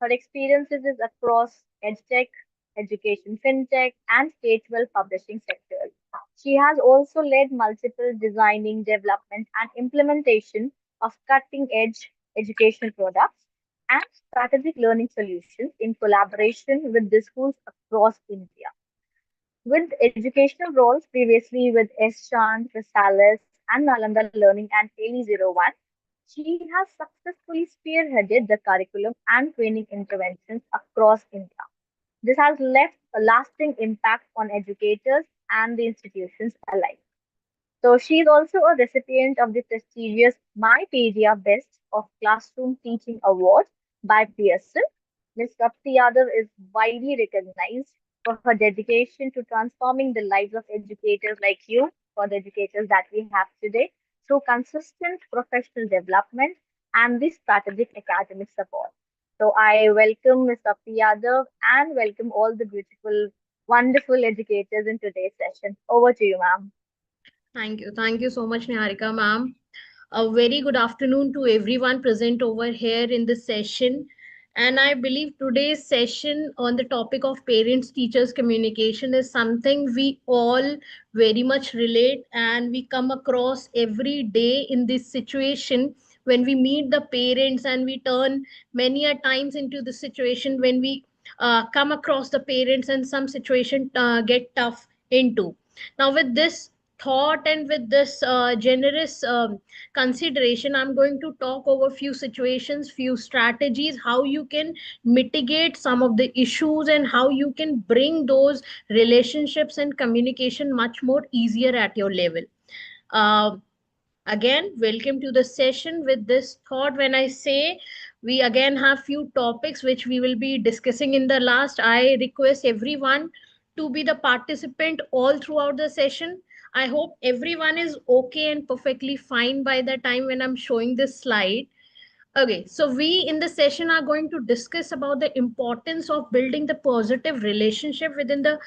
Her experiences is across edtech, education, fintech, and K-12 publishing sectors. She has also led multiple designing, development, and implementation of cutting-edge educational products and strategic learning solutions in collaboration with the schools across India. With educational roles previously with S. Chand, Chrysalis, and Nalanda Learning and ALE01, she has successfully spearheaded the curriculum and training interventions across India. This has left a lasting impact on educators and the institutions alike. So she is also a recipient of the prestigious MyPedia Best of Classroom Teaching Award by Pearson. Ms. Tapti Yadav is widely recognized for her dedication to transforming the lives of educators like you, for the educators that we have today, through consistent professional development and the strategic academic support. So I welcome Ms. Tapti Yadav and welcome all the beautiful, wonderful educators in today's session. Over to you, ma'am. Thank you. Thank you so much, Niharika, ma'am. A very good afternoon to everyone present over here in this session. And I believe today's session on the topic of parents teachers communication is something we all very much relate and we come across every day in this situation when we meet the parents and we turn many a times into the situation when we come across the parents and some situation get tough into. Now with this thought and with this generous consideration, I'm going to talk over few situations, few strategies, how you can mitigate some of the issues and how you can bring those relationships and communication much more easier at your level. uh, Again, welcome to the session. With this thought, when I say we again have few topics which we will be discussing in the last, I request everyone to be the participant all throughout the session. I hope everyone is okay and perfectly fine by the time when I'm showing this slide. Okay, so we in the session are going to discuss about the importance of building the positive relationship within the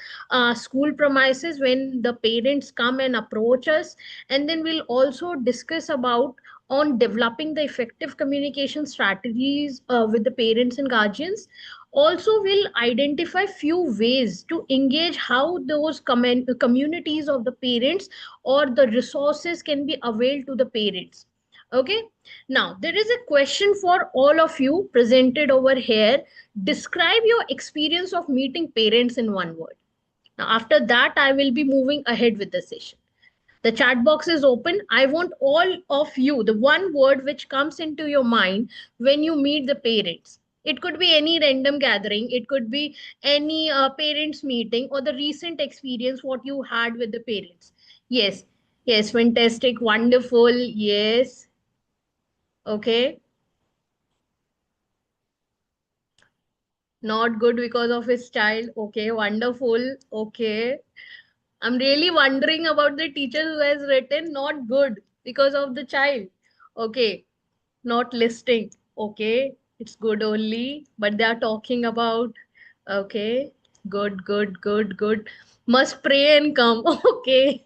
school premises when the parents come and approach us, and then we'll also discuss about on developing the effective communication strategies with the parents and guardians. Also, we'll identify few ways to engage how those communities of the parents or the resources can be availed to the parents. Okay, now, there is a question for all of you presented over here. Describe your experience of meeting parents in one word. Now, after that, I will be moving ahead with the session. The chat box is open. I want all of you, the one word which comes into your mind when you meet the parents. It could be any random gathering, it could be any parents meeting or the recent experience what you had with the parents. Yes, yes, fantastic, wonderful. Yes, okay. Not good because of his child. Okay, wonderful. Okay. I'm really wondering about the teacher who has written not good because of the child. Okay, not listing. Okay, it's good only, but they are talking about. Okay, good, good, good, good. Must pray and come. Okay,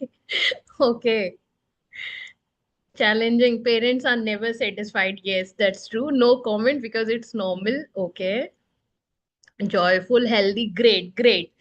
okay. Challenging. Parents are never satisfied. Yes, that's true. No comment because it's normal. Okay. Joyful, healthy, great, great.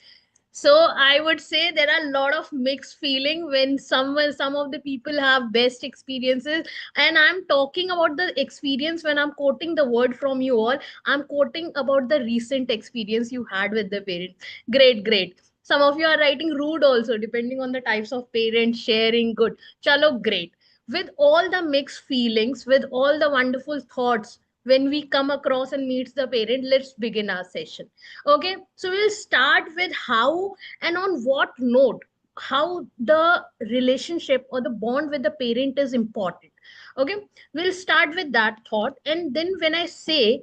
So I would say there are a lot of mixed feeling when some of the people have best experiences, and I'm talking about the experience when I'm quoting the word from you all. I'm quoting about the recent experience you had with the parents. Great, great. Some of you are writing rude also, depending on the types of parents sharing. Good. Chalo, great. With all the mixed feelings, with all the wonderful thoughts, when we come across and meets the parent, let's begin our session. Okay, so we'll start with how and on what note how the relationship or the bond with the parent is important. Okay, we'll start with that thought, and then when I say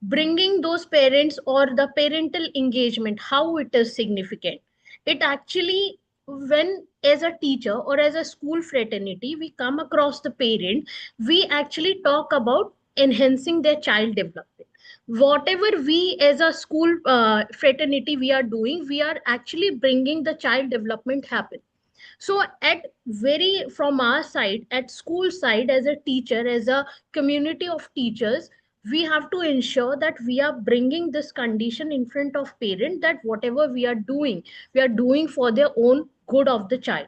bringing those parents or the parental engagement, how it is significant, it actually, when as a teacher or as a school fraternity we come across the parent, we actually talk about enhancing their child development. Whatever we as a school fraternity we are doing, we are actually bringing the child development happen. So at very from our side, at school side, as a teacher, as a community of teachers, we have to ensure that we are bringing this condition in front of parent, that whatever we are doing for their own good of the child.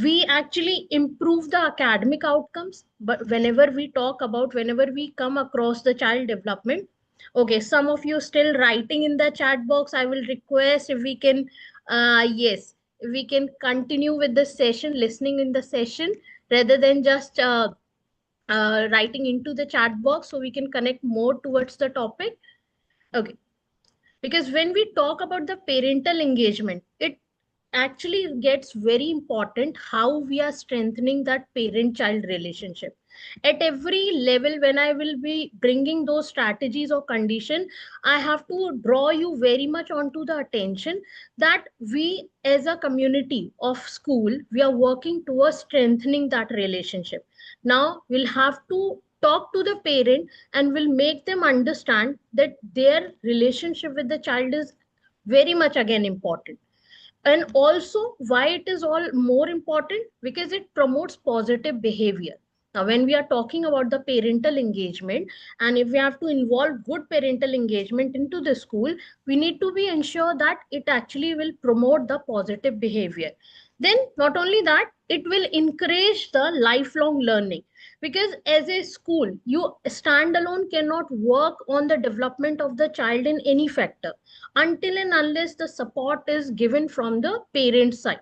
We actually improve the academic outcomes. But whenever we come across the child development, okay, some of you still writing in the chat box, I will request if we can, yes, we can continue with the session, listening in the session, rather than just writing into the chat box, so we can connect more towards the topic. Okay, because when we talk about the parental engagement, it actually gets very important how we are strengthening that parent child relationship at every level. When I will be bringing those strategies or condition, I have to draw you very much onto the attention that we as a community of school, we are working towards strengthening that relationship. Now we'll have to talk to the parent and will make them understand that their relationship with the child is very much again important. And also why it is all more important, because it promotes positive behavior. Now when we are talking about the parental engagement, and if we have to involve good parental engagement into the school, we need to be ensure that it actually will promote the positive behavior. Then not only that, it will encourage the lifelong learning, because as a school, you standalone cannot work on the development of the child in any factor until and unless the support is given from the parent side.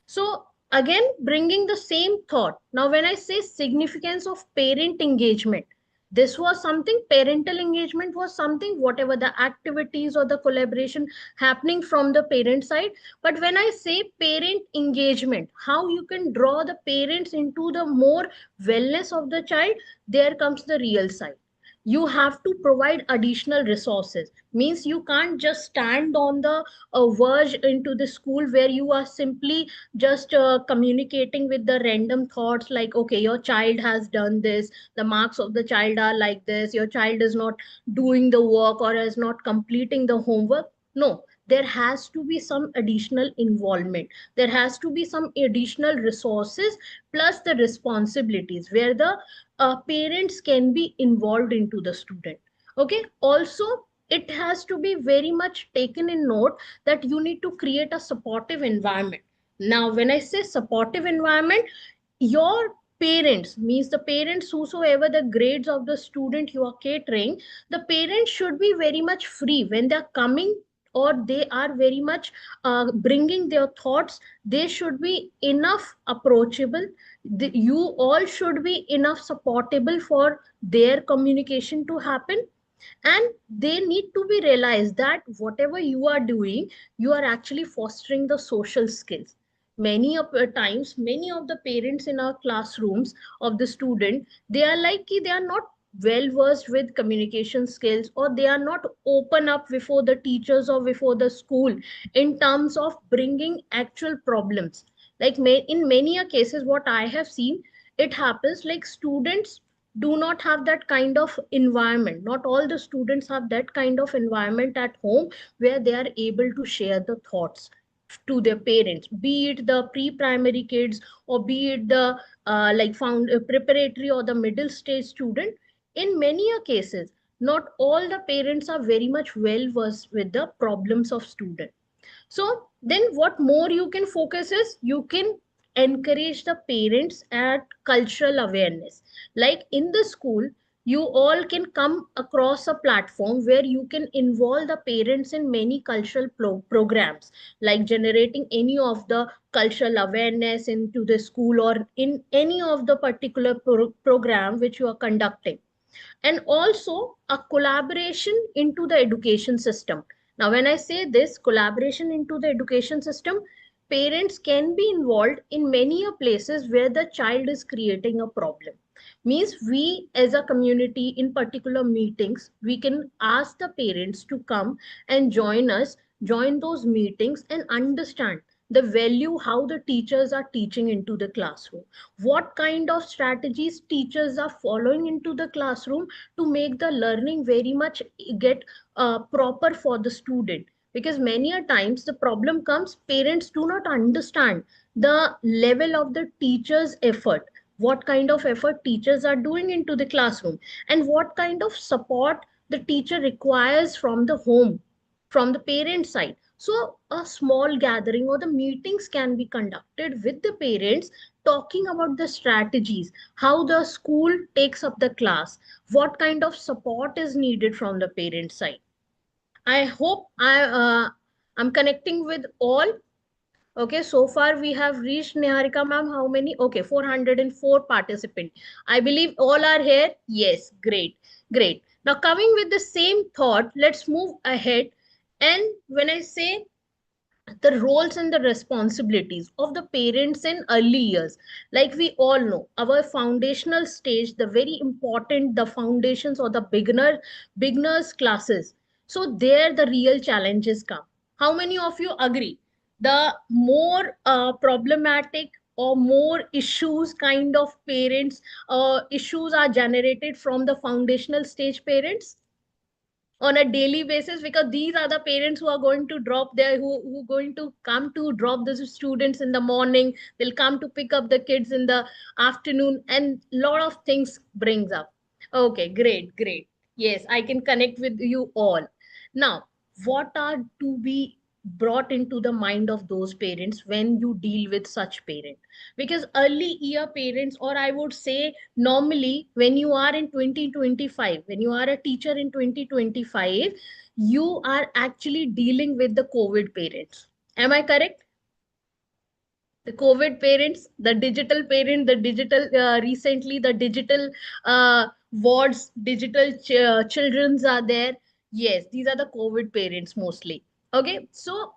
So again, bringing the same thought. Now, when I say significance of parent engagement, this was something, parental engagement was something, whatever the activities or the collaboration happening from the parent side. But when I say parent engagement, how you can draw the parents into the more wellness of the child, there comes the real side. You have to provide additional resources. Means you can't just stand on the verge into the school where you are simply just communicating with the random thoughts like, okay, your child has done this, the marks of the child are like this, your child is not doing the work or is not completing the homework. No, there has to be some additional involvement, there has to be some additional resources, plus the responsibilities where the parents can be involved into the student. Okay, also it has to be very much taken in note that you need to create a supportive environment. Now, when I say supportive environment, your parents, means the parents whosoever the grades of the student you are catering, the parents should be very much free when they are coming, or they are very much bringing their thoughts. They should be enough approachable. You all should be enough supportable for their communication to happen. And they need to be realized that whatever you are doing, you are actually fostering the social skills. Many of the times, many of the parents in our classrooms of the student, they are like they are not well versed with communication skills, or they are not open up before the teachers or before the school in terms of bringing actual problems. Like in many a cases what I have seen, it happens like students do not have that kind of environment. Not all the students have that kind of environment at home where they are able to share the thoughts to their parents, be it the pre-primary kids, or be it the like found preparatory or the middle stage student. In many a cases, not all the parents are very much well versed with the problems of student. So then what more you can focus is, you can encourage the parents at cultural awareness. Like in the school, you all can come across a platform where you can involve the parents in many cultural programs, like generating any of the cultural awareness into the school, or in any of the particular program which you are conducting. And also a collaboration into the education system. Now, when I say this collaboration into the education system, parents can be involved in many places where the child is creating a problem. Means we as a community in particular meetings, we can ask the parents to come and join us, join those meetings, and understand the value how the teachers are teaching into the classroom, what kind of strategies teachers are following into the classroom to make the learning very much get proper for the student. Because many a times the problem comes, parents do not understand the level of the teacher's effort. what kind of effort teachers are doing into the classroom, and what kind of support the teacher requires from the home, from the parent side. So a small gathering or the meetings can be conducted with the parents, talking about the strategies, how the school takes up the class, what kind of support is needed from the parent side. I hope I'm connecting with all. Okay, so far we have reached, Niharika ma'am, how many? Okay, 404 participants. I believe all are here. Yes, great, great. Now coming with the same thought, let's move ahead. And when I say the roles and the responsibilities of the parents in early years, like we all know, our foundational stage, the very important, the foundations or the beginners classes. So there the real challenges come. How many of you agree the more problematic or more issues kind of parents issues are generated from the foundational stage parents on a daily basis, because these are the parents who are going to drop their who going to come to drop the students in the morning, they'll come to pick up the kids in the afternoon, and lot of things brings up. Okay, great, great. Yes, I can connect with you all. Now, what are to be brought into the mind of those parents when you deal with such parent? Because early year parents, or I would say normally when you are in 2025, when you are a teacher in 2025, you are actually dealing with the COVID parents. Am I correct? The COVID parents, the digital parent, the digital recently the digital wards, digital children's are there. Yes, these are the COVID parents mostly. Okay, so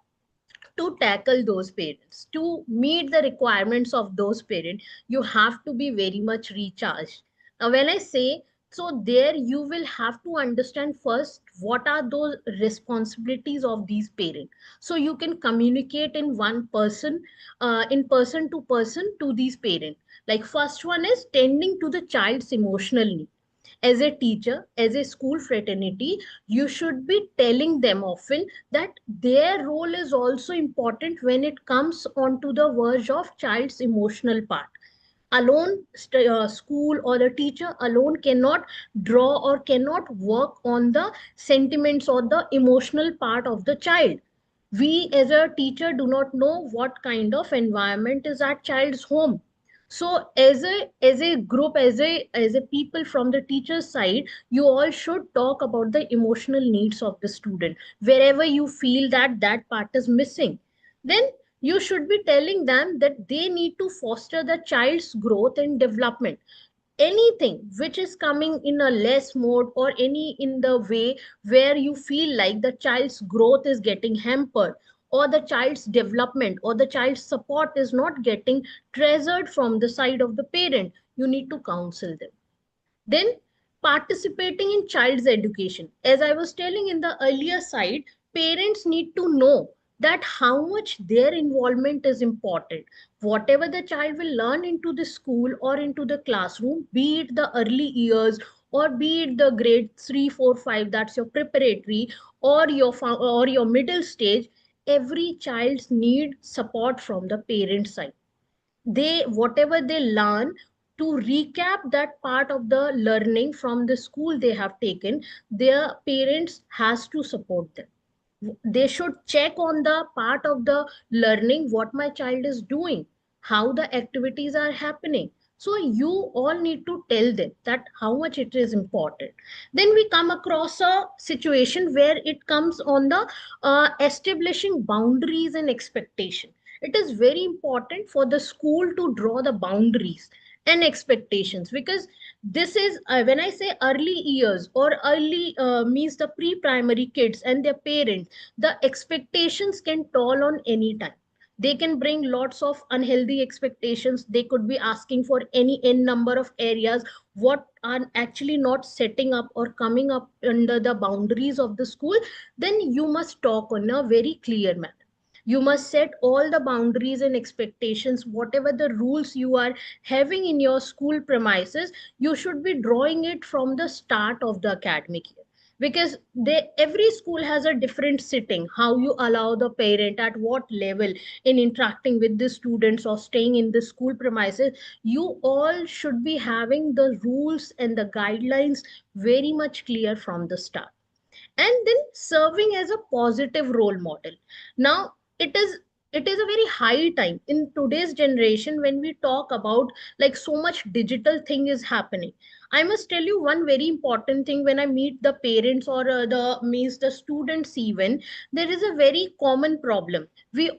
to tackle those parents, to meet the requirements of those parents, you have to be very much recharged. Now when I say, so there you will have to understand first what are those responsibilities of these parents, so you can communicate in one person, in person to these parents. Like first one is tending to the child's emotional need. As a teacher, as a school fraternity, you should be telling them often that their role is also important when it comes onto the verge of child's emotional part. Alone, school or the teacher alone cannot draw or cannot work on the sentiments or the emotional part of the child. We as a teacher do not know what kind of environment is at child's home. So as a group, as a people from the teacher's side, you all should talk about the emotional needs of the student. Wherever you feel that that part is missing, then you should be telling them that they need to foster the child's growth and development. Anything which is coming in a less mode, or any in the way where you feel like the child's growth is getting hampered, or the child's development or the child's support is not getting treasured from the side of the parent, you need to counsel them. Then participating in child's education. As I was telling in the earlier side, parents need to know that how much their involvement is important. Whatever the child will learn into the school or into the classroom, be it the early years or be it the grade 3, 4, 5, that's your preparatory, or your middle stage, every child's need support from the parent side. They whatever they learn, to recap that part of the learning from the school they have taken, their parents has to support them. They should check on the part of the learning, what my child is doing, how the activities are happening. So you all need to tell them that how much it is important. Then we come across a situation where it comes on the establishing boundaries and expectation. It is very important for the school to draw the boundaries and expectations, because this is when I say early years, or early means the pre-primary kids and their parents, the expectations can toll on any time. They can bring lots of unhealthy expectations. They could be asking for any n number of areas what are actually not setting up or coming up under the boundaries of the school. Then you must talk on a very clear manner. You must set all the boundaries and expectations. Whatever the rules you are having in your school premises, you should be drawing it from the start of the academic year. because they every school has a different sitting, how you allow the parent at what level in interacting with the students or staying in the school premises. You all should be having the rules and the guidelines very much clear from the start, and then serving as a positive role model. Now it is a very high time in today's generation when we talk about like so much digital thing is happening. I must tell you one very important thing. When I meet the parents or the means the students even, there is a very common problem. We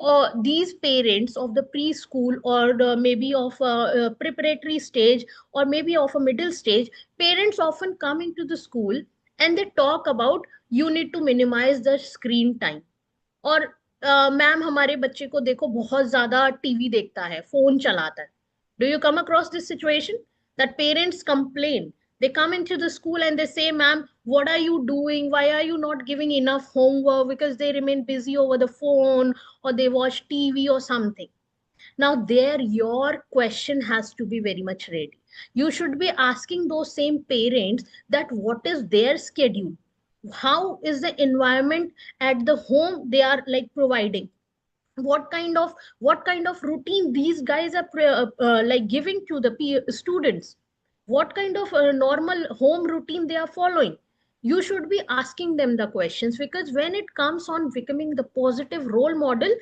these parents of the preschool or maybe of a preparatory stage or maybe of a middle stage, parents often come into the school and they talk about you need to minimize the screen time, और ma'am हमारे बच्चे को देखो बहुत ज्यादा TV देखता है, phone चलाता है. Do you come across this situation that parents complain? They come into the school and they say, ma'am, what are you doing? Why are you not giving enough homework? Because they remain busy over the phone or they watch TV or something. Now, there, your question has to be very much ready. You should be asking those same parents that what is their schedule? How is the environment at the home they are like providing? What kind of routine these guys are like giving to the students? What kind of normal home routine they are following? You should be asking them the questions, because when it comes on becoming the positive role model,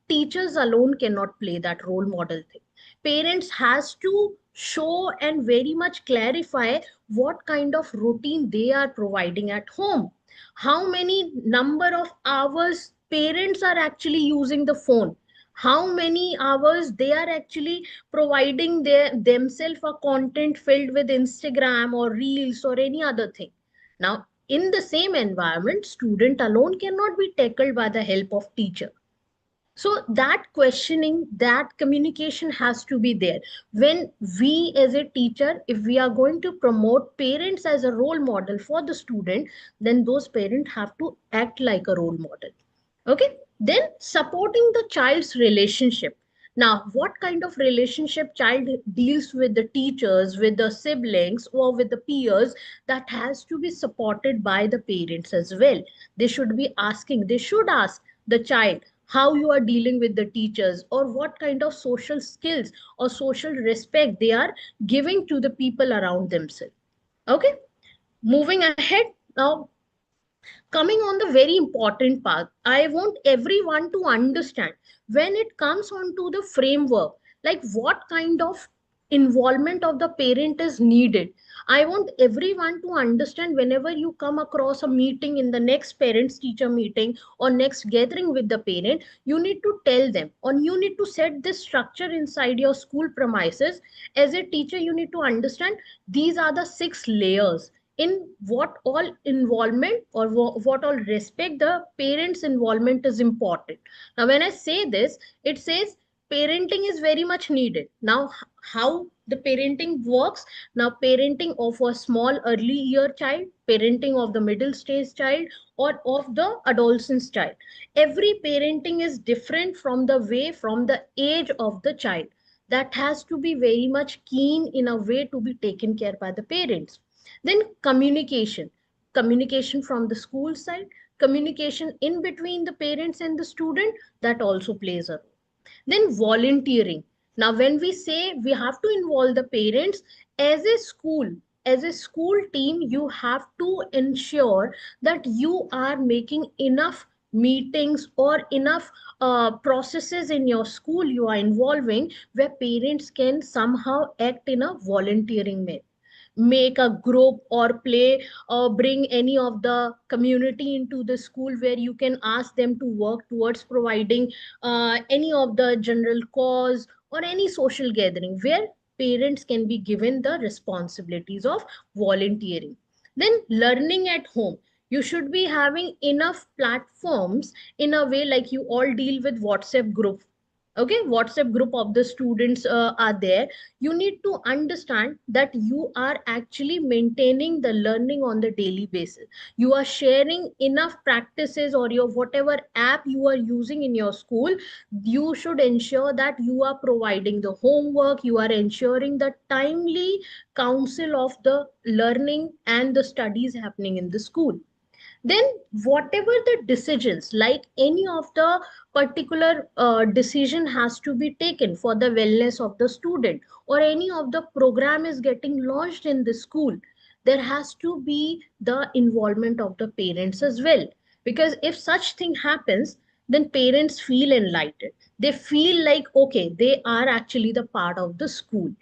teachers alone cannot play that role model thing. Parents has to show and very much clarify what kind of routine they are providing at home, how many number of hours parents are actually using the phone, how many hours they are actually providing themselves a content filled with Instagram or reels or any other thing. Now, in the same environment, student alone cannot be tackled by the help of teacher. So that questioning, that communication has to be there. When we as a teacher, if we are going to promote parents as a role model for the student, then those parents have to act like a role model. Okay, then supporting the child's relationship. Now, what kind of relationship child deals with the teachers, with the siblings, or with the peers, that has to be supported by the parents as well. They should be asking, they should ask the child how you are dealing with the teachers, or what kind of social skills or social respect they are giving to the people around themselves. Okay, moving ahead now, coming on the very important part, I want everyone to understand when it comes on to the framework, like what kind of involvement of the parent is needed. I want everyone to understand, whenever you come across a meeting in the next parents teacher meeting or next gathering with the parent, you need to tell them, or you need to set this structure inside your school premises. As a teacher, you need to understand these are the 6 layers, in what all involvement or what all respect the parents involvement is important. Now when I say this, it says parenting is very much needed. Now how the parenting works? Now, parenting of a small early year child, parenting of the middle stage child, or of the adolescent child, every parenting is different from the way, from the age of the child. That has to be very much keen in a way to be taken care by the parents. Then communication from the school side, communication in between the parents and the student, that also plays a role. Then volunteering. Now when we say we have to involve the parents, as a school, as a school team, you have to ensure that you are making enough meetings or enough processes in your school you are involving, where parents can somehow act in a volunteering way. Make a group or play or bring any of the community into the school, where you can ask them to work towards providing any of the general cause or any social gathering, where parents can be given the responsibilities of volunteering. Then learning at home, you should be having enough platforms, in a way like you all deal with WhatsApp group. Okay, WhatsApp group of the students are there. You need to understand that you are actually maintaining the learning on the daily basis. You are sharing enough practices, or your whatever app you are using in your school, you should ensure that you are providing the homework, you are ensuring the timely counsel of the learning and the studies happening in the school. Then whatever the decisions, like any of the particular decision has to be taken for the wellness of the student, or any of the program is getting launched in the school, there has to be the involvement of the parents as well. Because if such thing happens, then parents feel enlightened, they feel like okay, they are actually the part of the school.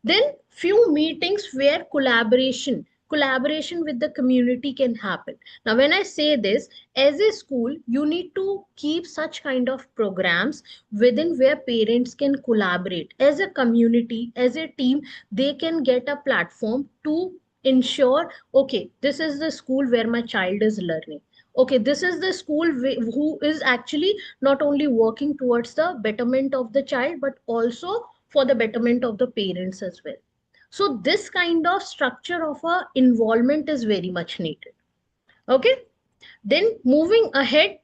Then few meetings where collaboration with the community can happen. Now when I say this, as a school you need to keep such kind of programs within where parents can collaborate as a community, as a team. They can get a platform to ensure, okay, this is the school where my child is learning, okay, this is the school who is actually not only working towards the betterment of the child, but also for the betterment of the parents as well. So this kind of structure of a involvement is very much needed. Okay, then moving ahead,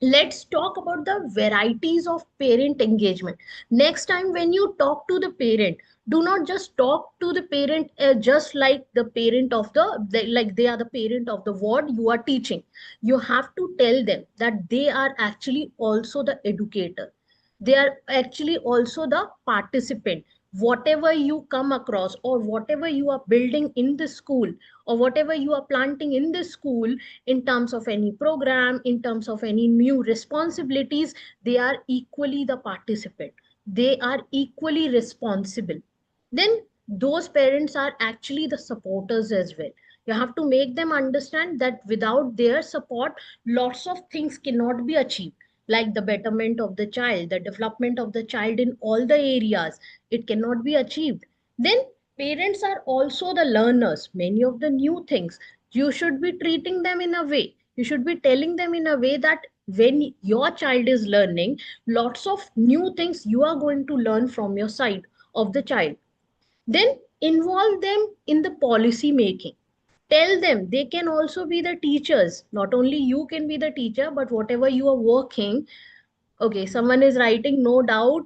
let's talk about the varieties of parent engagement. Next time when you talk to the parent, do not just talk to the parent just like the parent of like they are the parent of the ward you are teaching. You have to tell them that they are actually also the educator, they are actually also the participant. Whatever you come across, or whatever you are building in the school, or whatever you are planting in the school, in terms of any program, in terms of any new responsibilities, they are equally the participant, they are equally responsible. Then those parents are actually the supporters as well. You have to make them understand that without their support, lots of things cannot be achieved, like the betterment of the child, the development of the child in all the areas, it cannot be achieved. Then parents are also the learners. Many of the new things, you should be treating them in a way, you should be telling them in a way that when your child is learning, lots of new things you are going to learn from your side of the child. Then involve them in the policy making. Tell them they can also be the teachers. Not only you can be the teacher, but whatever you are working. Okay, someone is writing, no doubt,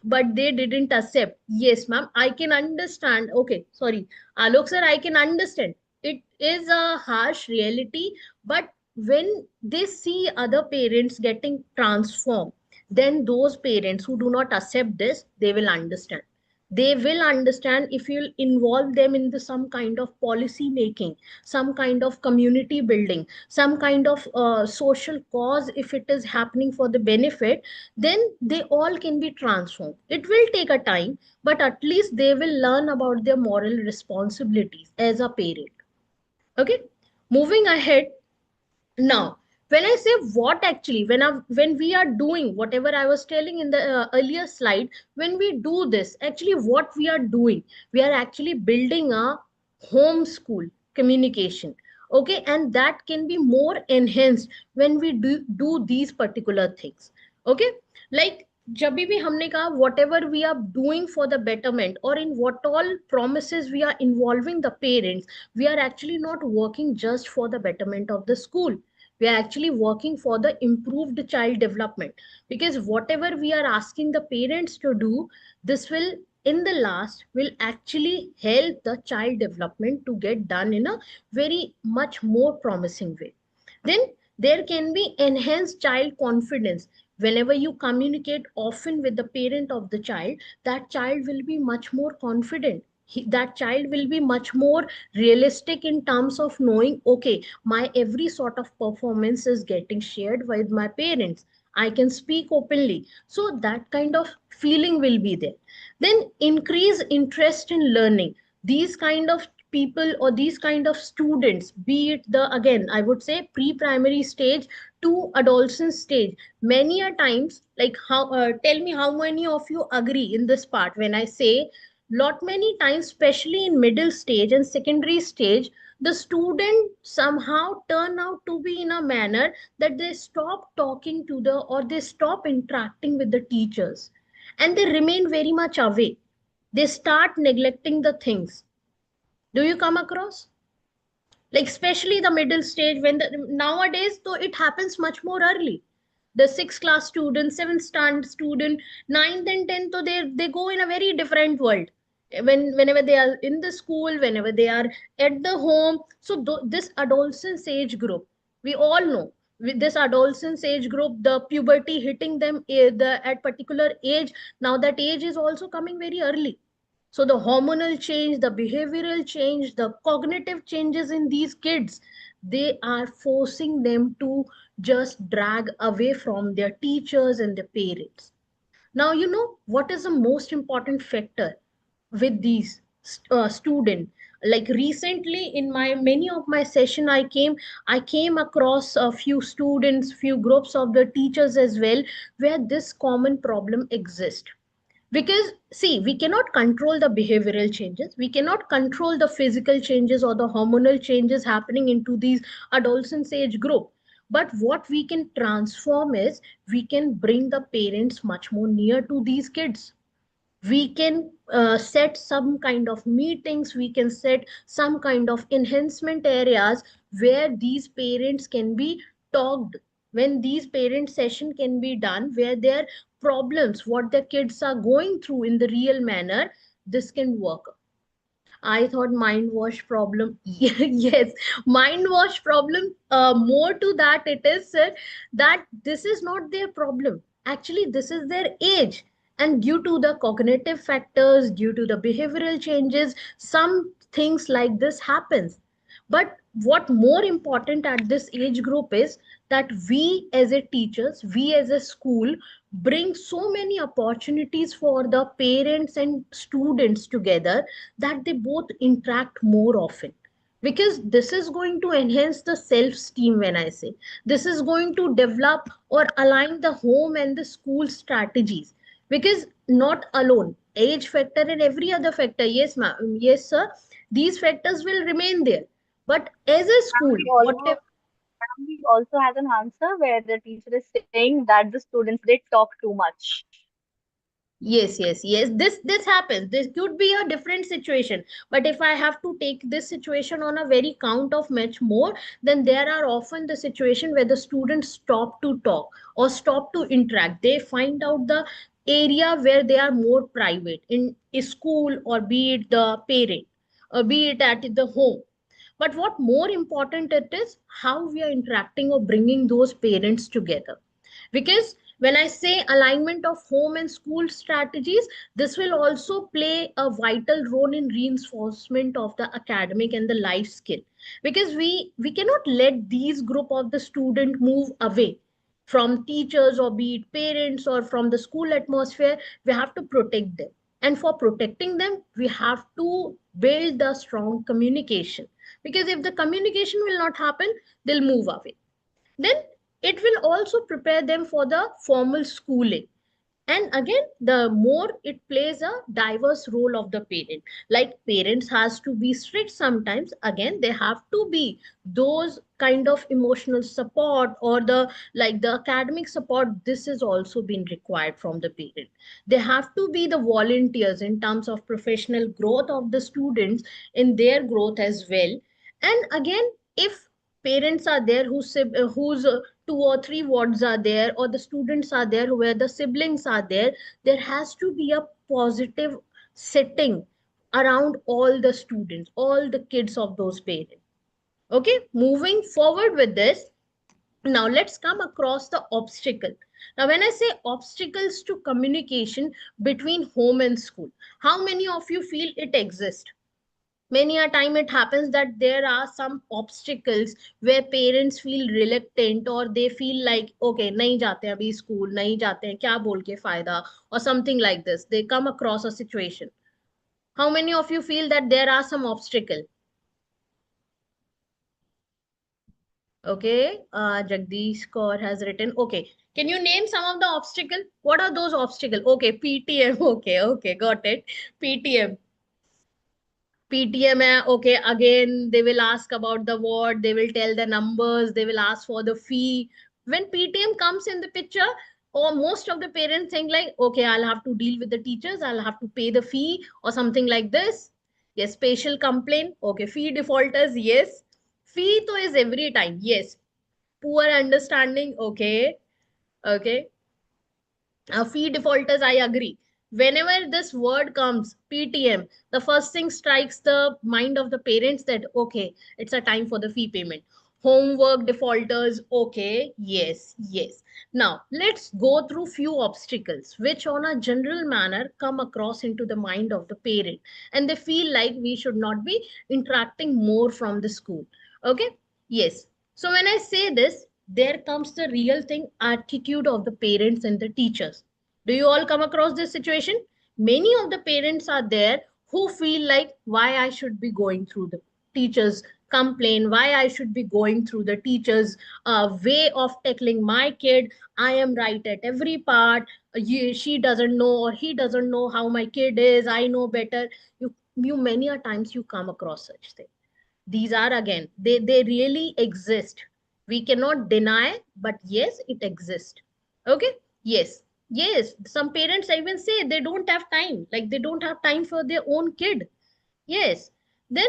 but they didn't accept. Yes, ma'am, I can understand. Okay, sorry. Alok sir, I can understand. It is a harsh reality, but when they see other parents getting transformed, then those parents who do not accept this, they will understand. They will understand if you'll involve them in the some kind of policy making, some kind of community building, some kind of social cause. If it is happening for the benefit, then they all can be transformed. It will take a time, but at least they will learn about their moral responsibilities as a parent. Okay, moving ahead. Now when I say what actually, when we are doing whatever I was telling in the earlier slide, when we do this, actually what we are doing, we are actually building a home school communication. Okay, and that can be more enhanced when we do these particular things. Okay, like जब भी हमने कहा whatever we are doing for the betterment, or in what all promises we are involving the parents, we are actually not working just for the betterment of the school, we are actually working for the improved child development. Because whatever we are asking the parents to do, this will in the last will actually help the child development to get done in a very much more promising way. Then there can be enhanced child confidence. Whenever you communicate often with the parent of the child, that child will be much more confident. That child will be much more realistic in terms of knowing, okay, my every sort of performance is getting shared with my parents, I can speak openly. So that kind of feeling will be there. Then increase interest in learning. These kind of people, or these kind of students, be it the, again I would say, pre-primary stage to adolescent stage, many a times, like how tell me how many of you agree in this part when I say, lot many times, especially in middle stage and secondary stage, the student somehow turn out to be in a manner that they stop talking to the, or they stop interacting with the teachers, and they remain very much away. They start neglecting the things. Do you come across, like especially the middle stage, when the nowadays though it happens much more early, the sixth class student, seventh standard student, ninth and tenth, so they go in a very different world. whenever they are in the school, whenever they are at the home. So this adolescence age group, we all know, with this adolescence age group, the puberty hitting them at particular age, now that age is also coming very early. So the hormonal change, the behavioral change, the cognitive changes in these kids, they are forcing them to just drag away from their teachers and their parents. Now, you know what is the most important factor with these student? Like recently in my many of my session, I came across a few students, few groups of the teachers as well, where this common problem exists. Because see, we cannot control the behavioral changes, we cannot control the physical changes or the hormonal changes happening into these adolescence age group. But what we can transform is, we can bring the parents much more near to these kids. We can set some kind of meetings, we can set some kind of enhancement areas where these parents can be talked, when these parent session can be done, where their problems, what their kids are going through in the real manner, this can work. I thought mind wash problem. Yes, mind wash problem. More to that, it is that this is not their problem. Actually, this is their age. And due to the cognitive factors, due to the behavioral changes, some things like this happens. But what more important at this age group is that we as a teachers, we as a school, bring so many opportunities for the parents and students together, that they both interact more often. Because this is going to enhance the self esteem. When I say, this is going to develop or align the home and the school strategies. Because not alone age factor and every other factor, yes ma'am, yes sir, these factors will remain there. But as a school, And whatever. we also has an answer where the teacher is saying that the students they talk too much. Yes, yes, yes. This happens. This could be a different situation. But if I have to take this situation on a very count of much more, then there are often the situation where the students stop to talk or stop to interact. They find out the area where they are more private in a school, or be it the parent, or be it at the home. But what more important it is, how we are interacting or bringing those parents together. Because when I say alignment of home and school strategies, this will also play a vital role in reinforcement of the academic and the life skill. Because we cannot let these group of the student move away from teachers, or be it parents, or from the school atmosphere. We have to protect them, and for protecting them we have to build the strong communication. Because if the communication will not happen, they'll move away. Then it will also prepare them for the formal schooling. And again, the more it plays a diverse role of the parent. Like parents has to be strict sometimes, again they have to be those kind of emotional support, or the like the academic support. This is also been required from the parent. They have to be the volunteers in terms of professional growth of the students, in their growth as well. And again, if parents are there whose two or three wards are there, or the students are there where the siblings are there, there has to be a positive setting around all the students, all the kids of those parents. Okay, moving forward with this, now let's come across the obstacle. Now when I say obstacles to communication between home and school, how many of you feel it exists? Many a time it happens that there are some obstacles where parents feel reluctant, or they feel like, okay, nahi jate hain abhi school, nahi jate hain, kya bol ke fayda, or something like this. They come across a situation. How many of you feel that there are some obstacle? Okay, Jagdish Kaur has written, okay, can you name some of the obstacle? What are those obstacle? Okay, PTM. Okay, okay, got it. PTM. PTM, okay, again, they will ask about the ward, they will tell the numbers, they will ask for the fee. When PTM comes in the picture, or most of the parents think like, okay, I'll have to deal with the teachers, I'll have to pay the fee, or something like this. Yes, spatial complaint, okay, fee defaulters, yes. Fee to is every time, yes. Poor understanding, okay, okay. Fee defaulters, I agree. Whenever this word comes, PTM, the first thing strikes the mind of the parents that, okay, it's a time for the fee payment. Homework defaulters, okay, yes, yes. Now, let's go through few obstacles which on a general manner come across into the mind of the parent, and they feel like we should not be interacting more from the school. Okay? Yes. So when I say this, there comes the real thing, attitude of the parents and the teachers. Do you all come across this situation? Many of the parents are there who feel like why I should be going through the teachers complain, why I should be going through the teachers way of tackling my kid. I am right at every part. She doesn't know or he doesn't know how my kid is. I know better. You many a times you come across such things. These are again, they really exist. We cannot deny, but yes, it exists. Okay. Yes. Yes, some parents even say they don't have time, like they don't have time for their own kid. Yes. Then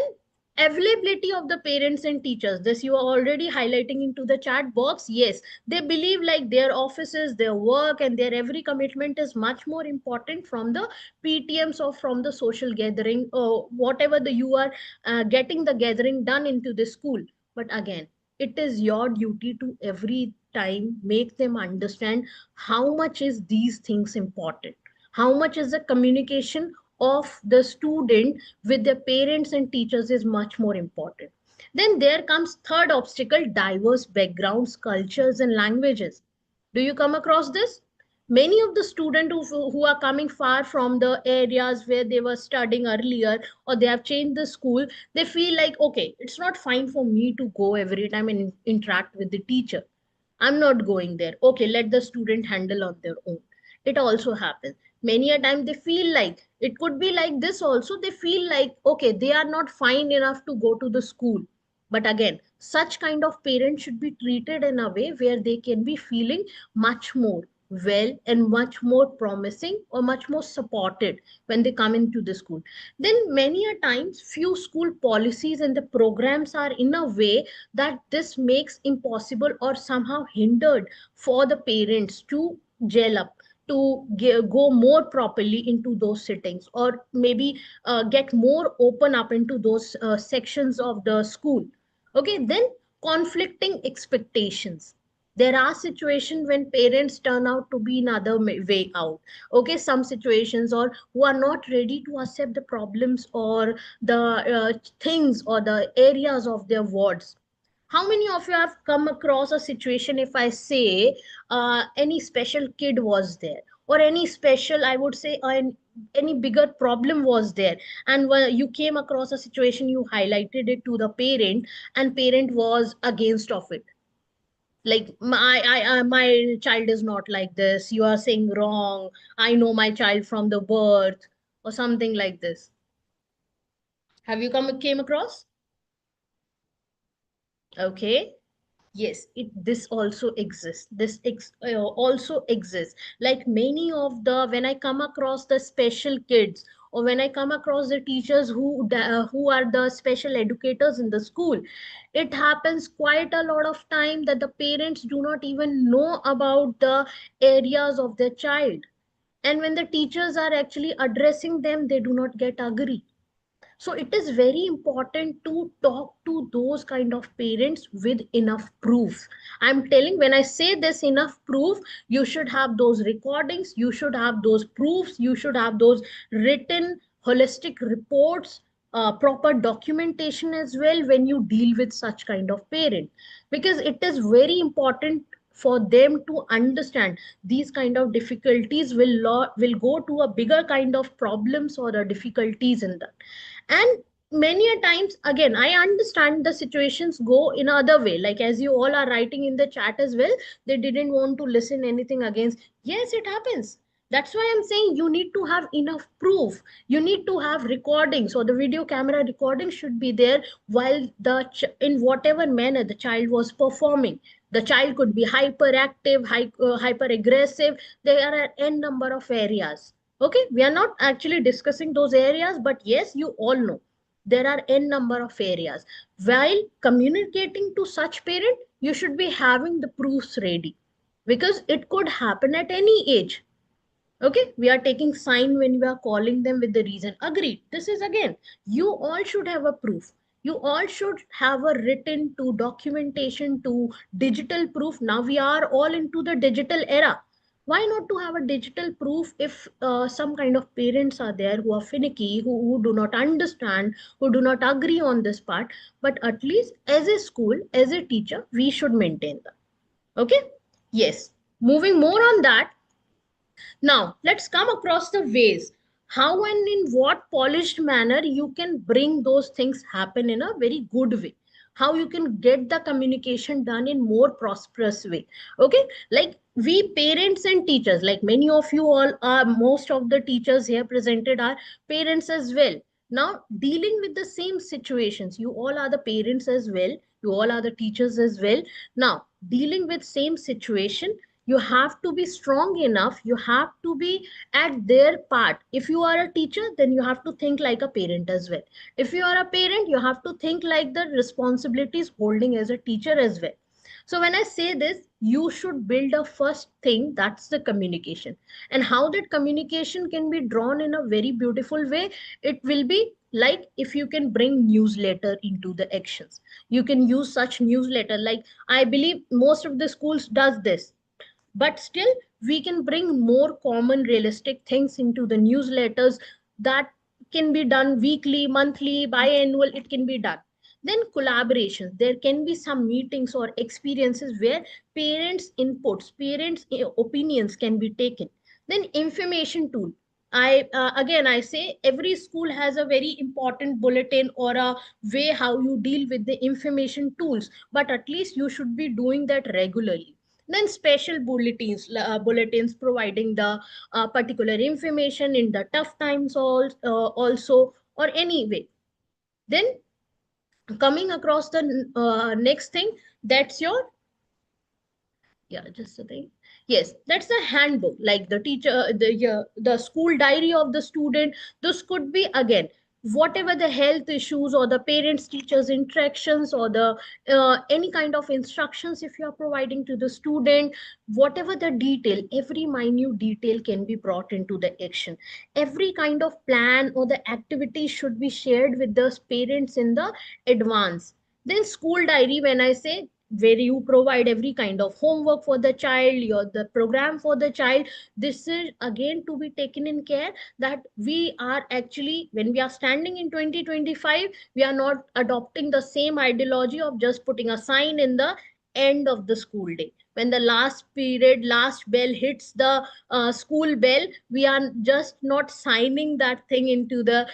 availability of the parents and teachers. This you are already highlighting into the chat box. Yes. They believe like their offices, their work, and their every commitment is much more important from the PTMs or from the social gathering or whatever the you are getting the gathering done into the school. But again, it is your duty to every time make them understand how much is these things important, how much is the communication of the student with their parents and teachers is much more important. Then there comes third obstacle, diverse backgrounds, cultures, and languages. Do you come across this? Many of the students who are coming far from the areas where they were studying earlier, or they have changed the school, they feel like, okay, it's not fine for me to go every time and interact with the teacher. I'm not going there. Okay, let the student handle on their own. It also happens. Many a time they feel like it could be like this also. They feel like, okay, they are not fine enough to go to the school. But again, such kind of parents should be treated in a way where they can be feeling much more well and much more promising or much more supported when they come into the school. Then many a times few school policies and the programs are in a way that this makes impossible or somehow hindered for the parents to gel up, to go more properly into those sittings, or maybe get more open up into those sections of the school. Okay. Then conflicting expectations. There are situations when parents turn out to be another way out. Okay, some situations, or who are not ready to accept the problems or the things or the areas of their wards. How many of you have come across a situation, if I say any special kid was there, or any special, I would say, any bigger problem was there, and when you came across a situation, you highlighted it to the parent, and parent was against of it, like my child is not like this, you are saying wrong, I know my child from the birth, or something like this. Have you came across? Okay. Yes, this also exists. Also exists. Like many of the, when I come across the special kids, or when I come across the teachers who are the special educators in the school, it happens quite a lot of time that the parents do not even know about the areas of their child, and when the teachers are actually addressing them, they do not get agree. So it is very important to talk to those kind of parents with enough proof. I'm telling, when I say this enough proof, you should have those recordings, you should have those proofs, you should have those written holistic reports, proper documentation as well when you deal with such kind of parent, because it is very important for them to understand these kind of difficulties will go to a bigger kind of problems or the difficulties in that. And many a times, again, I understand the situations go in other way, like as you all are writing in the chat as well, they didn't want to listen anything against. Yes, it happens. That's why I'm saying you need to have enough proof, you need to have recordings, or the video camera recording should be there while in whatever manner the child was performing. The child could be hyperactive, hyper aggressive. There are n number of areas. Okay, we are not actually discussing those areas, but yes, you all know there are n number of areas. While communicating to such parent, you should be having the proofs ready, because it could happen at any age. Okay, we are taking sign when we are calling them with the reason. Agreed, this is again, you all should have a proof. You all should have a written to documentation to digital proof. Now we are all into the digital era. Why not to have a digital proof if some kind of parents are there who are finicky, who do not understand, who do not agree on this part? But at least as a school, as a teacher, we should maintain that. Okay. Yes. Moving more on that, now, let's come across the ways how and in what polished manner you can bring those things happen in a very good way. How you can get the communication done in more prosperous way. Okay, like we parents and teachers, like many of you all are, most of the teachers here presented are parents as well. Now, dealing with the same situations, you all are the parents as well. You all are the teachers as well. Now, dealing with same situation, you have to be strong enough, you have to be at their part. If you are a teacher, then you have to think like a parent as well. If you are a parent, you have to think like the responsibilities holding as a teacher as well. So when I say this, you should build a first thing, that's the communication. And how that communication can be drawn in a very beautiful way, it will be like if you can bring newsletter into the actions. You can use such newsletter, like I believe most of the schools does this, but still we can bring more common realistic things into the newsletters that can be done weekly, monthly, biannual, it can be done. Then collaborations, there can be some meetings or experiences where parents inputs, parents opinions can be taken. Then information tool, I again I say every school has a very important bulletin or a way how you deal with the information tools, but at least you should be doing that regularly. Then special bulletins, bulletins providing the particular information in the tough times also, or anyway. Then coming across the next thing, that's your, yeah, just a thing, yes, that's the handbook, like the teacher, the school diary of the student. This could be again whatever the health issues or the parents teachers interactions or the any kind of instructions if you are providing to the student, whatever the detail, every minute detail can be brought into the action. Every kind of plan or the activity should be shared with the parents in the advance. Then school diary, when I say, where you provide every kind of homework for the child, your the program for the child, this is again to be taken in care, that we are actually, when we are standing in 2025, we are not adopting the same ideology of just putting a sign in the end of the school day. When the last period, last bell hits the school bell, we are just not signing that thing into the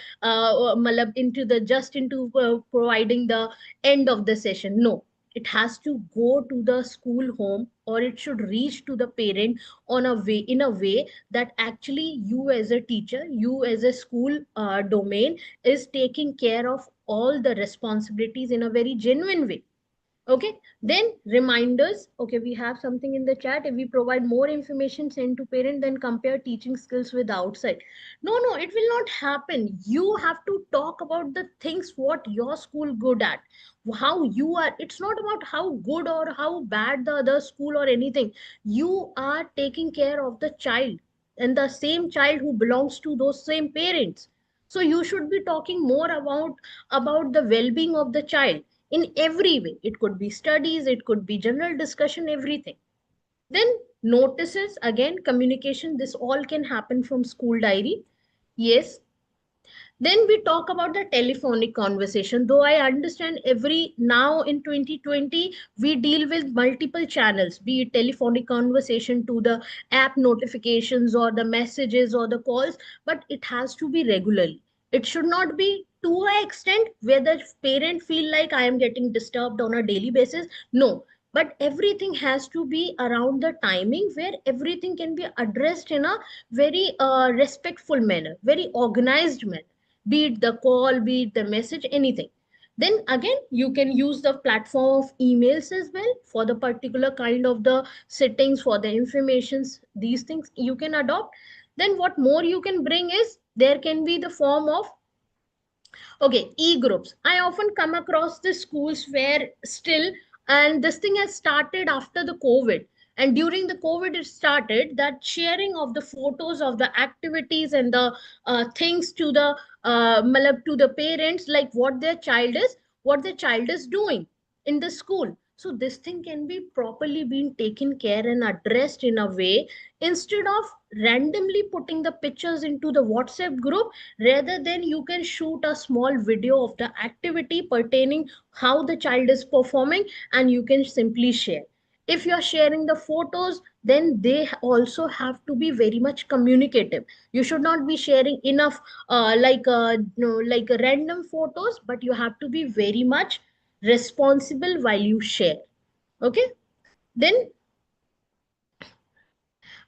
into the just into providing the end of the session. No, it has to go to the school home, or it should reach to the parent on a way, in a way that actually you as a teacher, you as a school domain is taking care of all the responsibilities in a very genuine way. Okay, then reminders, okay, we have something in the chat, if we provide more information sent to parent, then compare teaching skills with outside. No, no, it will not happen. You have to talk about the things what your school good at, how you are. It's not about how good or how bad the other school or anything. You are taking care of the child, and the same child who belongs to those same parents. So you should be talking more about the well-being of the child in every way. It could be studies, it could be general discussion, everything. Then notices, again communication, this all can happen from school diary. Yes. Then we talk about the telephonic conversation. Though I understand every now in 2020, we deal with multiple channels, be it telephonic conversation to the app notifications or the messages or the calls, but it has to be regularly. It should not be to an extent where the parent feel like I am getting disturbed on a daily basis. No, but everything has to be around the timing where everything can be addressed in a very respectful manner, very organized manner, be it the call, be it the message, anything. Then again, you can use the platform of emails as well for the particular kind of the settings for the informations. These things you can adopt. Then what more you can bring is there can be the form of, okay, e-groups. I often come across the schools where still, and this thing has started after the COVID. And during the COVID, it started that sharing of the photos of the activities and the things to the to the parents, like what their child is doing in the school. So this thing can be properly being taken care and addressed in a way, instead of randomly putting the pictures into the WhatsApp group. Rather than, you can shoot a small video of the activity pertaining how the child is performing, and you can simply share. If you are sharing the photos, then they also have to be very much communicative. You should not be sharing enough like random photos, but you have to be very much responsible while you share. Okay. Then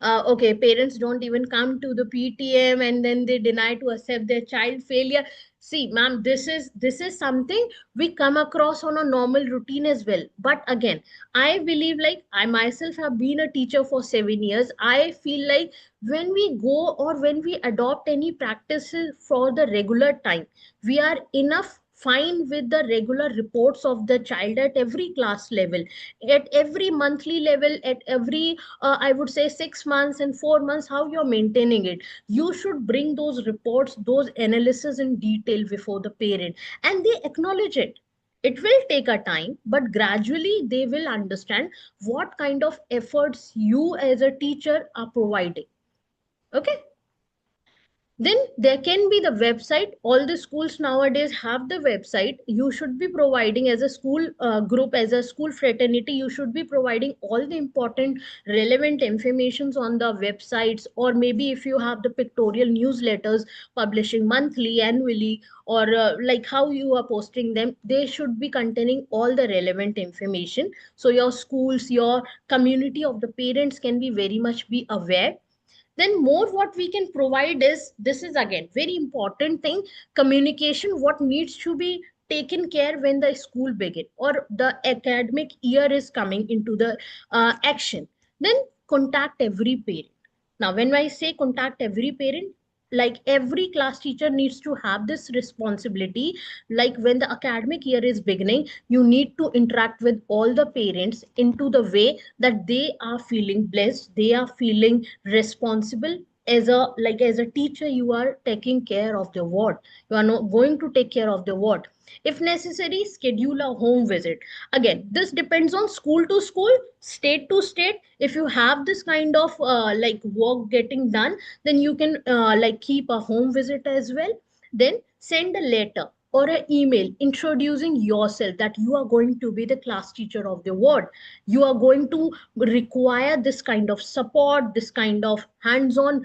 okay, parents don't even come to the PTM, and then they deny to accept their child failure. See, ma'am, this is something we come across on a normal routine as well. But again, I believe, like, I myself have been a teacher for 7 years. I feel like when we go or when we adopt any practices for the regular time, we are enough fine with the regular reports of the child at every class level, at every monthly level, at every I would say 6 months and 4 months, how you're maintaining it. You should bring those reports, those analysis in detail before the parent, and they acknowledge it. It will take a time, but gradually they will understand what kind of efforts you as a teacher are providing. Okay. Then there can be the website. All the schools nowadays have the website. You should be providing, as a school group, as a school fraternity, you should be providing all the important relevant informations on the websites, or maybe if you have the pictorial newsletters publishing monthly, annually, or like how you are posting them, they should be containing all the relevant information, so your schools, your community of the parents can be very much be aware. Then more what we can provide is, this is again very important thing, communication, what needs to be taken care when the school begin or the academic year is coming into the action. Then contact every parent. Now when I say contact every parent, like every class teacher needs to have this responsibility. Like when the academic year is beginning, you need to interact with all the parents into the way that they are feeling blessed, they are feeling responsible. As a, like as a teacher, you are taking care of the ward, you are not going to take care of the ward. If necessary, schedule a home visit. Again, this depends on school to school, state to state. If you have this kind of like work getting done, then you can like keep a home visit as well. Then send a letter or an email introducing yourself, that you are going to be the class teacher of the ward, you are going to require this kind of support, this kind of hands-on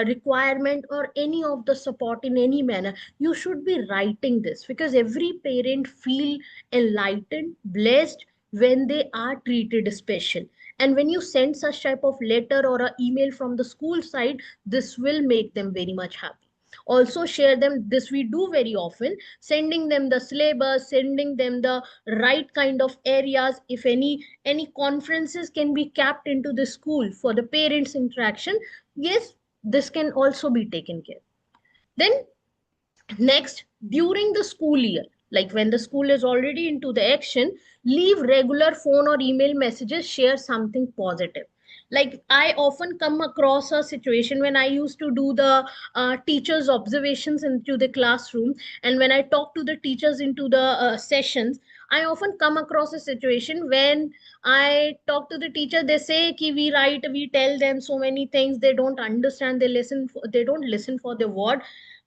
requirement, or any of the support in any manner. You should be writing this, because every parent feel enlightened, blessed when they are treated special. And when you send such type of letter or a email from the school side, this will make them very much happy. Also share them, this we do very often, sending them the syllabus, sending them the right kind of areas. If any conferences can be capped into the school for the parents interaction, yes, this can also be taken care. Then next, during the school year, like when the school is already into the action, leave regular phone or email messages, share something positive. Like I often come across a situation when I used to do the teachers' observations into the classroom, and when I talk to the teachers into the sessions, I often come across a situation when I talk to the teacher, they say ki we write, we tell them so many things, they don't understand, they don't listen for the word.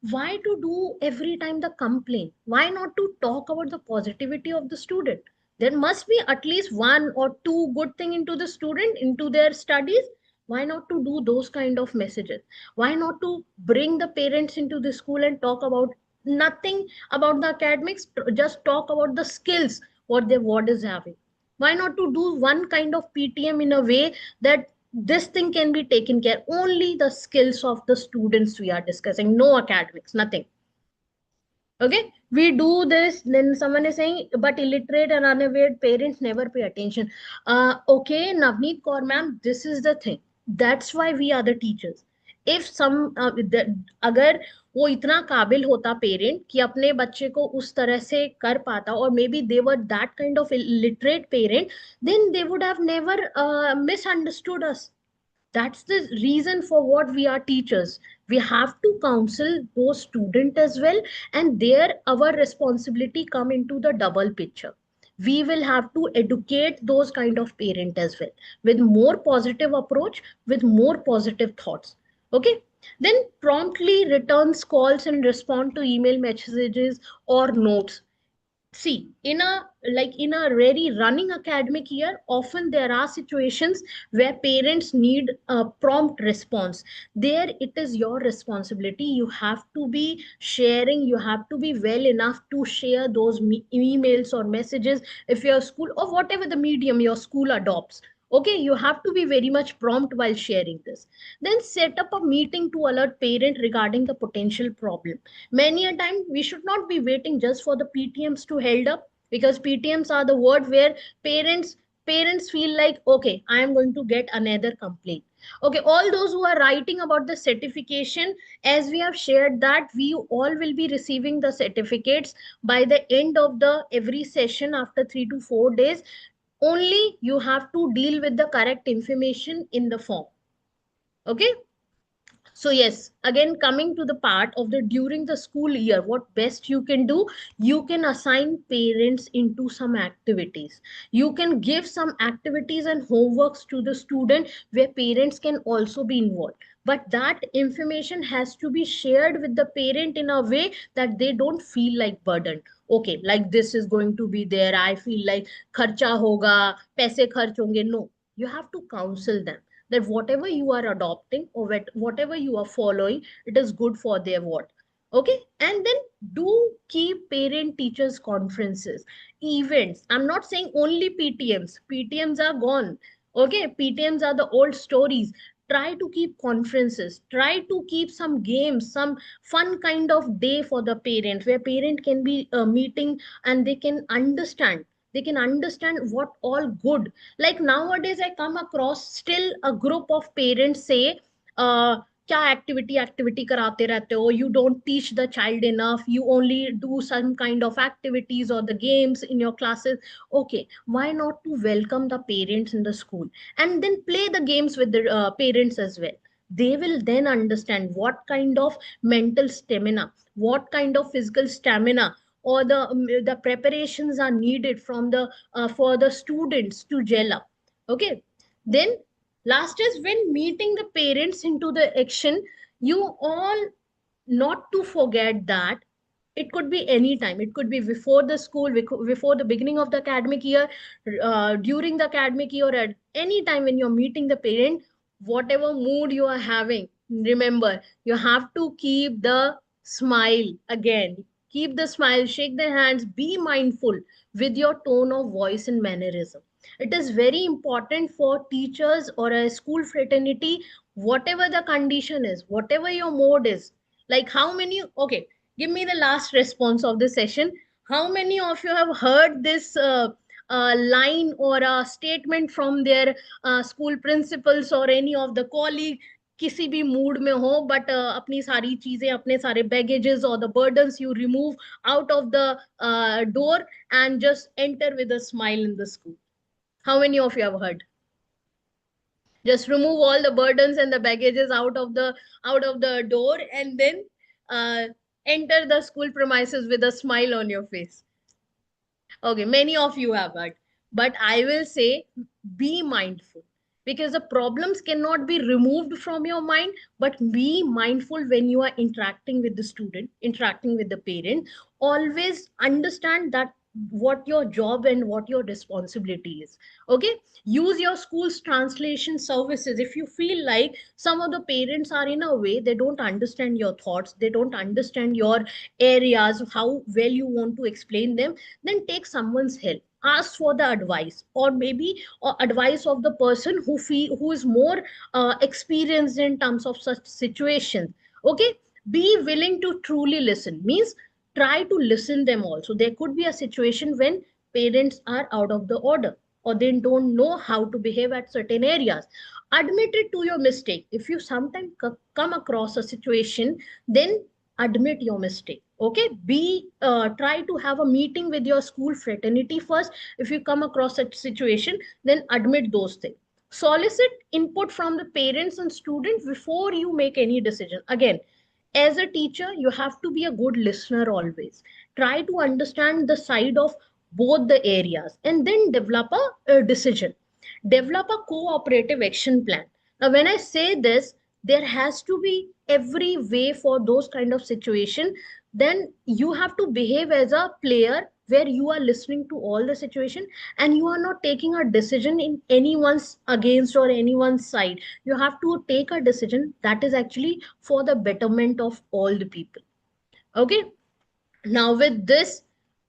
Why to do every time the complaint? Why not to talk about the positivity of the student? There must be at least one or two good thing into the student, into their studies. Why not to do those kind of messages? Why not to bring the parents into the school and talk about nothing about the academics, just talk about the skills what their ward is having? Why not to do one kind of PTM in a way that this thing can be taken care, only the skills of the students we are discussing, no academics, nothing. Okay, we do this, then someone is saying but illiterate and unaware parents never pay attention. Okay, Navneet Kaur ma'am, this is the thing, that's why we are the teachers. if some अगर वो इतना काबिल होता parent कि अपने बच्चे को उस तरह से कर पाता, और may be they were that kind of literate parent, then they would have never misunderstood us. That's the reason for what we are teachers. We have to counsel those students as well, and there our responsibility come into the double picture. We will have to educate those kind of parent as well, with more positive approach, with more positive thoughts. Okay, then promptly returns calls and respond to email messages or notes. See, in a in a very running academic year, often there are situations where parents need a prompt response. There it is your responsibility, you have to be sharing, you have to be well enough to share those emails or messages, if your school or whatever the medium your school adopts. Okay, you have to be very much prompt while sharing this. Then set up a meeting to alert parent regarding the potential problem. Many a time we should not be waiting just for the PTMs to held up, because PTMs are the word where parents parents feel like, okay, I am going to get another complaint. Okay, all those who are writing about the certification, as we have shared that we all will be receiving the certificates by the end of the every session after 3 to 4 days. Only you have to deal with the correct information in the form. Okay, so yes, again coming to the part of the during the school year, what best you can do, you can assign parents into some activities. You can give some activities and homeworks to the student where parents can also be involved. But that information has to be shared with the parent in a way that they don't feel like burdened. Okay, like this is going to be there. I feel like kharcha hoga, paise kharch honge. No, you have to counsel them that whatever you are adopting or whatever you are following, it is good for their what. Okay, and then do keep parent teachers conferences, events. I'm not saying only PTMs are gone. Okay, PTMs are the old stories. Try to keep conferences, try to keep some games, some fun kind of day for the parents, where parent can be meeting and they can understand what all good. Like nowadays I come across still a group of parents say, uh, क्या activity कराते रहते हो, you don't teach the child enough, you only do some kind of activities or the games in your classes. Okay, why not to welcome the parents in the school and then play the games with the parents as well. They will then understand what kind of mental stamina, what kind of physical stamina, or the preparations are needed from the for the students to gel up. Okay, then last is when meeting the parents into the action, you all not to forget that it could be any time, it could be before the school, before the beginning of the academic year, during the academic year, at any time when you're meeting the parent, whatever mood you are having, remember you have to keep the smile. Again, keep the smile, shake their hands, be mindful with your tone of voice and mannerism. It is very important for teachers or a school fraternity, whatever the condition is, whatever your mode is. Like how many, okay, give me the last response of the session. How many of you have heard this line or a statement from their school principals or any of the colleague, किसी भी mood में हो but अपनी सारी चीजें, अपने सारे baggages or the burdens you remove out of the door and just enter with a smile in the school? How many of you have heard? Just remove all the burdens and the baggages out of the door and then uh, enter the school premises with a smile on your face. Okay, many of you have heard, but I will say be mindful, because the problems cannot be removed from your mind, but be mindful when you are interacting with the student, interacting with the parent. Always understand that what your job and what your responsibility is. Okay, use your school's translation services. If you feel like some of the parents are in a way they don't understand your thoughts, they don't understand your areas, how well you want to explain them, then take someone's help, ask for the advice, or maybe advice of the person who is more experienced in terms of such situations. Okay, be willing to truly listen means try to listen them also. There could be a situation when parents are out of the order or they don't know how to behave at certain areas. Admit it to your mistake. If you sometimes come across a situation, then admit your mistake. Okay, be try to have a meeting with your school fraternity first. If you come across such situation, then admit those things. Solicit input from the parents and students before you make any decision. Again, as a teacher, you have to be a good listener always. Try to understand the side of both the areas and then develop a decision. Develop a cooperative action plan. Now, when I say this, there has to be every way for those kind of situation. Then you have to behave as a player where you are listening to all the situation and you are not taking a decision in anyone's against or anyone's side. You have to take a decision that is actually for the betterment of all the people. Okay, now with this,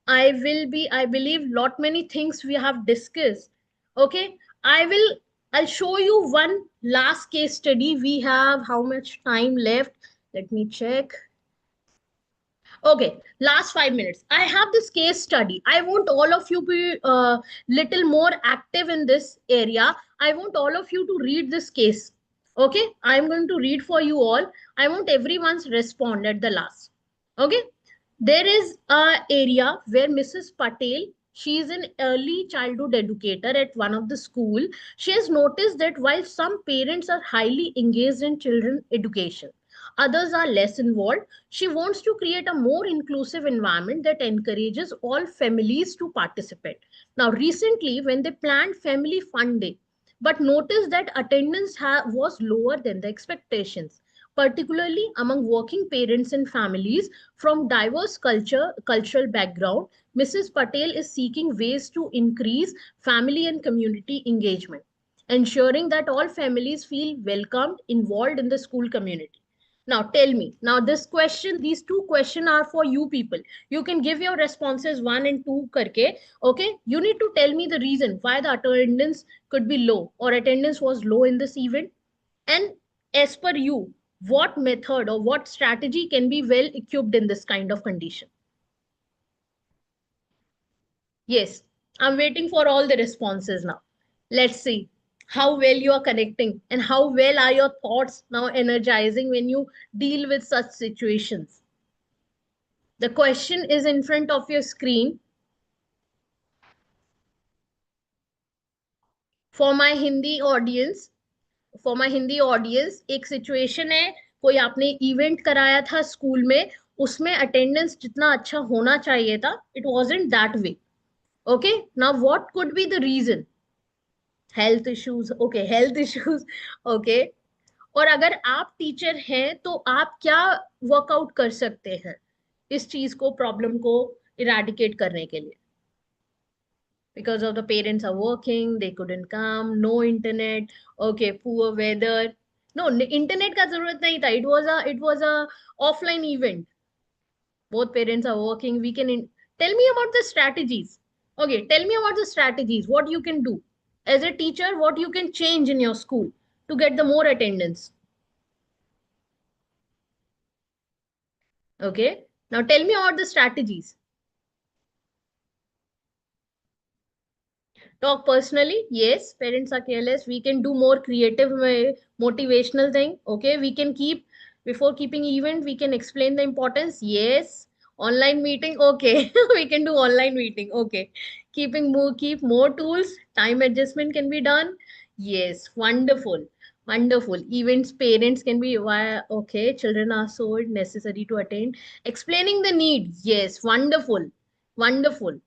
I believe lot many things we have discussed. Okay, I'll show you one last case study. We have how much time left? Let me check. Okay, last 5 minutes. I have this case study. I want all of you be little more active in this area. I want all of you to read this case. Okay, I'm going to read for you all. I want everyone's respond at the last. Okay, there is a area where Mrs. Patel, she is an early childhood educator at one of the school. She has noticed that while some parents are highly engaged in children education, others are less involved. She wants to create a more inclusive environment that encourages all families to participate. Now, recently, when they planned Family Fun Day, but noticed that attendance was lower than the expectations, particularly among working parents and families from diverse cultural background. Mrs. Patel is seeking ways to increase family and community engagement, ensuring that all families feel welcomed, involved in the school community. Now tell me, now this question, these two questions are for you people. You can give your responses one and two karke. Okay, you need to tell me the reason why the attendance could be low or attendance was low in this event. And as per you, what method or what strategy can be well equipped in this kind of condition? Yes, I'm waiting for all the responses now. Let's see how well you are connecting and how well are your thoughts now energizing when you deal with such situations. The question is in front of your screen. For my Hindi audience, for my Hindi audience, एक situation है, कोई आपने event कराया था school में, उसमें attendance जितना अच्छा होना चाहिए था, it wasn't that way. Okay, now what could be the reason? Health issues. Okay, health issues. Okay, और अगर आप टीचर हैं तो आप क्या वर्कआउट कर सकते हैं इस चीज को, प्रॉब्लम को इरेडिकेट करने के लिए? Because of the parents are working, they couldn't come, no internet. Okay, poor weather. No, internet का जरूरत नहीं था. It was a offline event. Both parents are working. We can tell me about the strategies. Okay, tell me about the strategies. What you can do as a teacher, what you can change in your school to get the more attendance. Okay, now tell me about the strategies. Talk personally. Yes, parents are careless. We can do more creative motivational thing. Okay, we can keep, before keeping event, we can explain the importance. Yes, online meeting. Okay, we can do online meeting. Okay, keep more tools. Time adjustment can be done. Yes, wonderful. Wonderful. Events, parents can be why. Okay, children are so necessary to attend. Explaining the need. Yes, wonderful. Wonderful.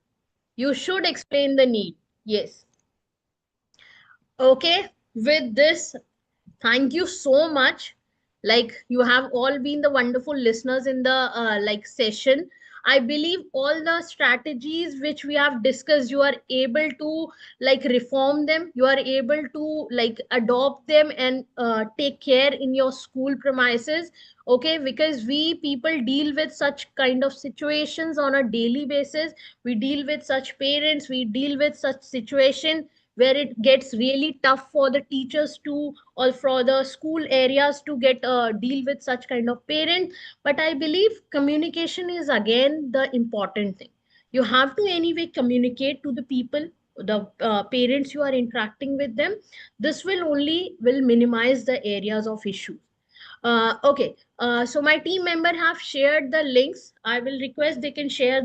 You should explain the need. Yes. Okay. With this, thank you so much. Like, you have all been the wonderful listeners in the like session. I believe all the strategies which we have discussed, you are able to like reform them. You are able to like adopt them and take care in your school premises. Okay, because we people deal with such kind of situations on a daily basis. We deal with such parents. We deal with such situation where it gets really tough for the teachers to, or for the school areas to get deal with such kind of parent. But I believe communication is again the important thing. You have to anyway communicate to the people. the parents you are interacting with them. This will minimize the areas of issue. Okay, so my team member have shared the links. I will request they can share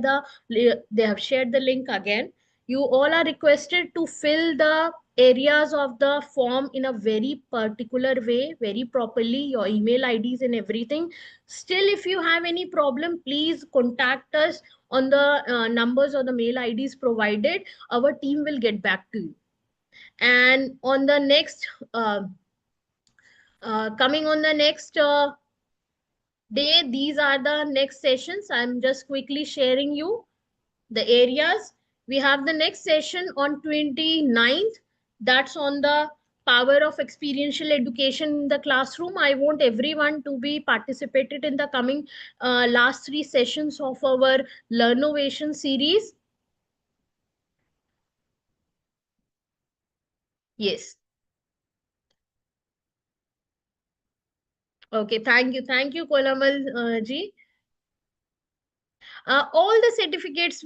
they have shared the link again. You all are requested to fill the areas of the form in a very particular way, very properly, your email IDs and everything. Still, if you have any problem, please contact us on the numbers or the mail IDs provided. Our team will get back to you. And on the next, coming on the next day, these are the next sessions. I'm just quickly sharing you the areas. We have the next session on 29th. That's on the power of experiential education in the classroom. I want everyone to be participated in the coming last three sessions of our Learnovation series. Yes. Okay, thank you, Kolamal ji. All the certificates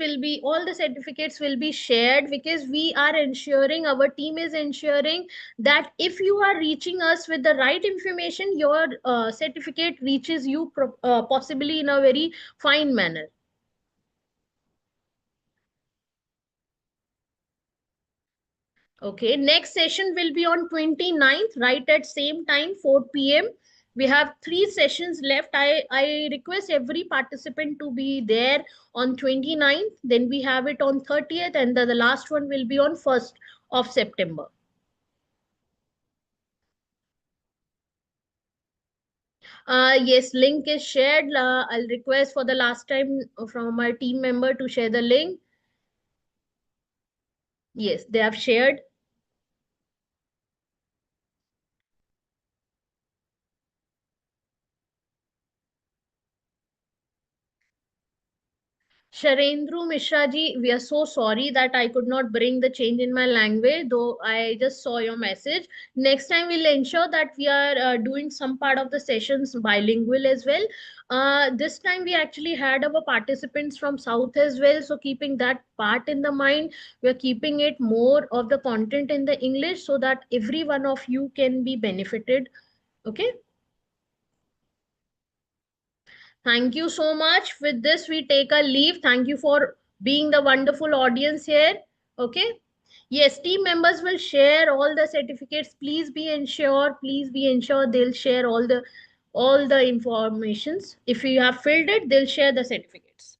will be shared, because we are ensuring, our team is ensuring that if you are reaching us with the right information, your certificate reaches you possibly in a very fine manner. Okay, next session will be on 29th, right at same time, 4 p.m. We have three sessions left. I request every participant to be there on 29th. Then we have it on 30th, and the last one will be on 1st of September. Yes, link is shared. I'll request for the last time from our team member to share the link. Yes, they have shared. Sharendru Mishra ji, we are so sorry that I could not bring the change in my language, though I just saw your message. Next time, we'll ensure that we are doing some part of the sessions bilingual as well. This time, we actually had our participants from South as well. So, keeping that part in the mind, we are keeping it more of the content in the English so that every one of you can be benefited. Okay. Thank you so much. With this, we take a leave. Thank you for being the wonderful audience here. Okay. Yes, team members will share all the certificates. Please be ensured they'll share all the informations. If you have filled it, they'll share the certificates.